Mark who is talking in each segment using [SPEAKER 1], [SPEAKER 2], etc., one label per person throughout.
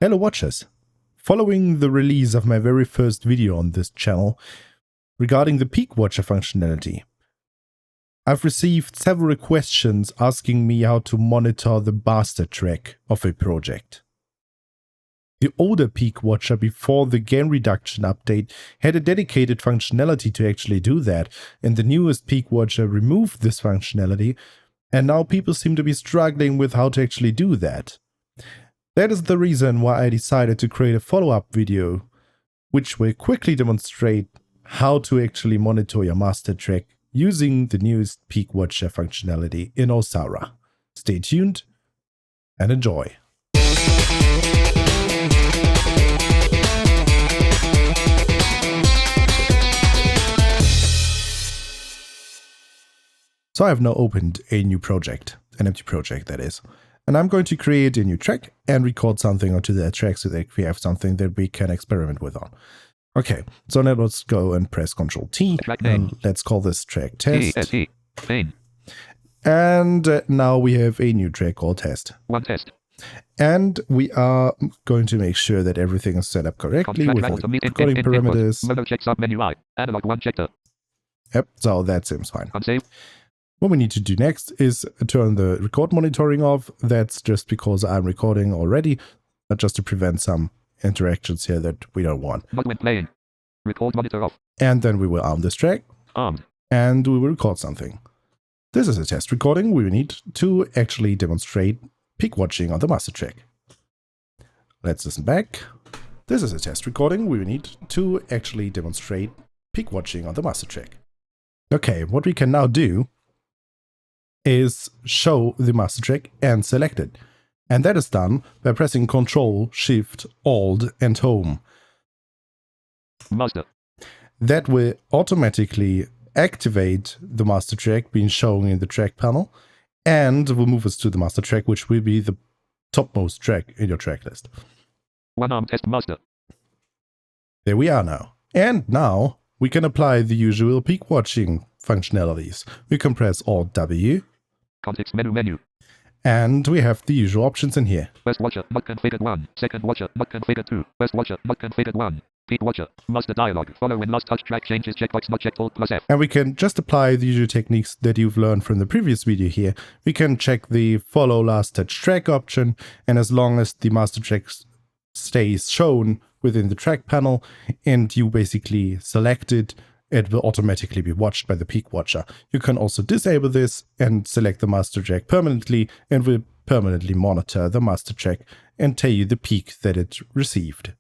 [SPEAKER 1] Hello watchers! Following the release of my very first video on this channel regarding the Peak Watcher functionality, I've received several questions asking me how to monitor the master track of a project. The older Peak Watcher before the gain reduction update had a dedicated functionality to actually do that, and the newest Peak Watcher removed this functionality, and now people seem to be struggling with how to actually do that. That is the reason why I decided to create a follow-up video, which will quickly demonstrate how to actually monitor your master track using the newest Peak Watcher functionality in OSARA. Stay tuned and enjoy. So I have now opened a new project, an empty project that is. And I'm going to create a new track and record something onto that track so that we have something that we can experiment with on. Okay, so now let's go and press Ctrl T and let's call this track test. And now we have a new track called test.
[SPEAKER 2] Test.
[SPEAKER 1] And we are going to make sure that everything is set up correctly with the recording parameters. Yep, so that seems fine. What we need to do next is turn the record monitoring off. That's just because I'm recording already, but just to prevent some interactions here that we don't want.
[SPEAKER 2] Playing. Record monitor off.
[SPEAKER 1] And then we will arm this track.
[SPEAKER 2] Armed.
[SPEAKER 1] And we will record something. This is a test recording. We need to actually demonstrate peak watching on the master track. Let's listen back. This is a test recording. We need to actually demonstrate peak watching on the master track. Okay, what we can now do is show the master track and select it. And that is done by pressing Ctrl, Shift, Alt and Home.
[SPEAKER 2] Master.
[SPEAKER 1] That will automatically activate the master track being shown in the track panel and will move us to the master track, which will be the topmost track in your track list.
[SPEAKER 2] One arm test master.
[SPEAKER 1] There we are now. And now we can apply the usual peak watching functionalities. We can press Alt W.
[SPEAKER 2] Context menu.
[SPEAKER 1] And we have the usual options in here.
[SPEAKER 2] First watcher, not configured 1. Second watcher, not configured 2. First watcher, not configured 1. Peak watcher, master dialog. Follow when last touch track changes, checkbox not checked, Alt plus F.
[SPEAKER 1] And we can just apply the usual techniques that you've learned from the previous video here. We can check the follow last touch track option, and as long as the master track stays shown within the track panel and you basically select it, it will automatically be watched by the Peak Watcher. You can also disable this and select the master track permanently and will permanently monitor the master track and tell you the peak that it received.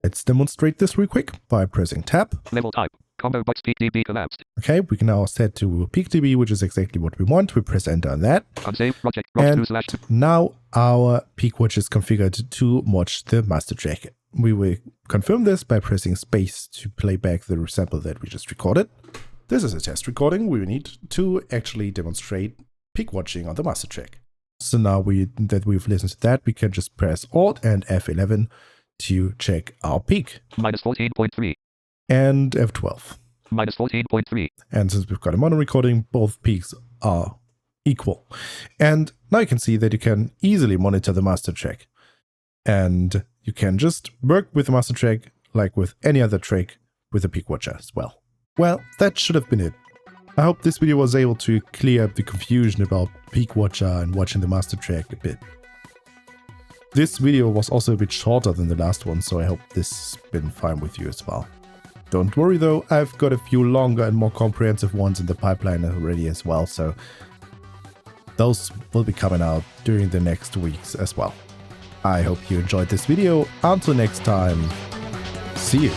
[SPEAKER 1] Let's demonstrate this real quick by pressing Tab.
[SPEAKER 2] Level type. Combo box peak dB collapsed.
[SPEAKER 1] Okay, we can now set to peak dB, which is exactly what we want. We press Enter on that.
[SPEAKER 2] Unsave project.
[SPEAKER 1] And now our Peak Watch is configured to watch the master track. We will confirm this by pressing space to play back the sample that we just recorded. This is a test recording. We need to actually demonstrate peak watching on the master track. So now that we've listened to that, we can just press Alt and F11 to check our peak.
[SPEAKER 2] -14.3.
[SPEAKER 1] And F12.
[SPEAKER 2] -14.3.
[SPEAKER 1] And since we've got a mono recording, both peaks are equal. And now you can see that you can easily monitor the master track. And you can just work with the master track like with any other track with a Peak Watcher as well. Well, that should have been it. I hope this video was able to clear up the confusion about Peak Watcher and watching the master track a bit. This video was also a bit shorter than the last one, so I hope this has been fine with you as well. Don't worry though, I've got a few longer and more comprehensive ones in the pipeline already as well, so those will be coming out during the next weeks as well. I hope you enjoyed this video. Until next time, see you.